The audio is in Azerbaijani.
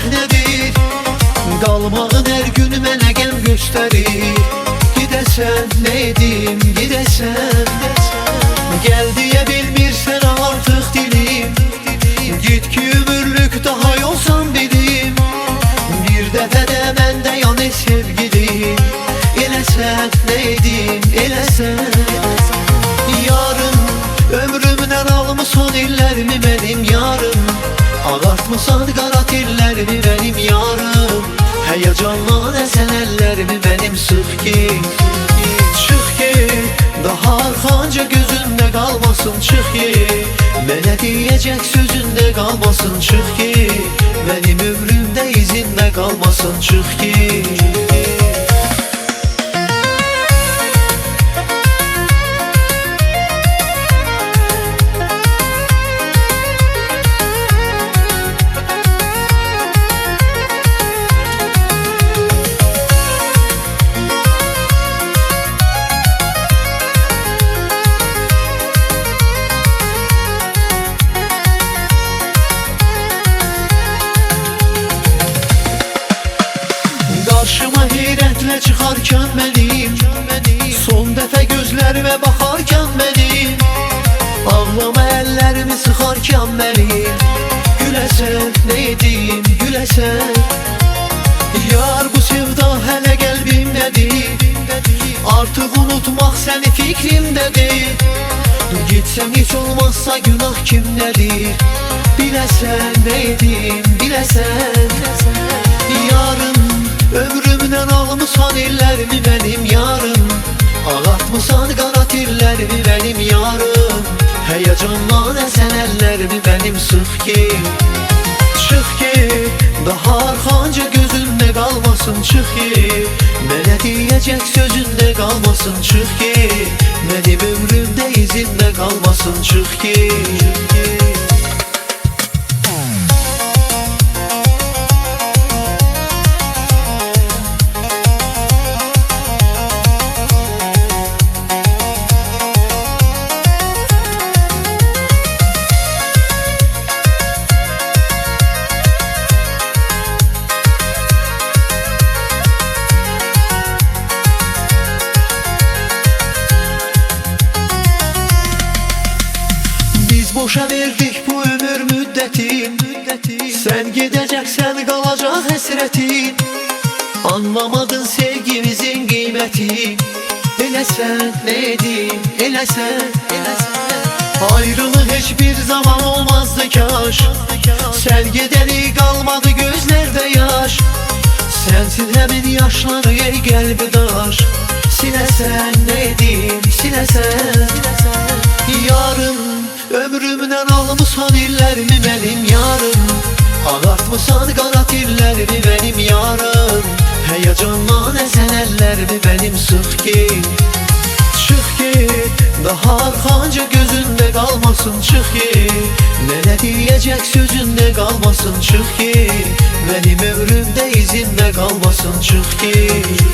səhnədir, qalmağın hər gün mənə qəm göstərir. Gidəsən, nə edim, gidəsən, gəl deyə bilmirsən artıq dilim. Git ki ömürlük daha yolsan bilim, bir dəfə də məndə yan et sevgilim. Eləsən, nə edim, eləsən. Yarım, ömrümdən almısan illərimi mənim yarım, ağartmısan qara tellərimi mənim yarım. Həyəcanla əsən əllərimi mənim sıx ki, çıx ki, daha arxanca gözündə qalmasın. Çıx ki, mənə deyəcək sözündə qalmasın. Çıx ki, mənim ömrümdə izində qalmasın. Çıx ki. Qarşıma heyrətlə çıxarkən mənim, son dəfə gözlərimə baxarkən mənim, ağlama əllərimi sıxarkən mənim, güləsən, nə edim, güləsən. Yar, bu sevda hələ qəlbimdədir, artıq unutmaq səni fikrimdədir. Getsəm heç olmazsa günah kimdədir, biləsən, nə edim, biləsən. Yarım, ömrümdən almısan illərimi mənim yarım, ağartmısan qara tellərimi mənim yarım. Həyəcanla əsən əllərimi mənim sıx ki, çıx ki, daha arxanca gözündə qalmasın. Çıx ki, mənə deyəcək sözündə qalmasın. Çıx ki, mənim ömrümdə izində qalmasın. Çıx ki. Boşa verdik bu ömür müddətin, sən gedəcəksən qalacaq həsrətin. Anlamadın sevgimizin qiymətin, eləsən, nə edim, eləsən. Ayrılıq heç bir zaman olmazdı kaş, sən gedəli qalmadı gözlərdə yaş. Sənsin həmin yaşları ey qəlbi daş, siləsən, nə edim, siləsən. Yarım, ömrümdən almısan illərimi mənim yarım, ağartmısan qara tellərimi mənim yarım. Həyəcanla əsən əllərimi mənim sıx ki, çıx ki, daha arxanca gözündə qalmasın. Çıx ki, mənə deyəcək sözündə qalmasın. Çıx ki, mənim ömrümdə izində qalmasın. Çıx ki.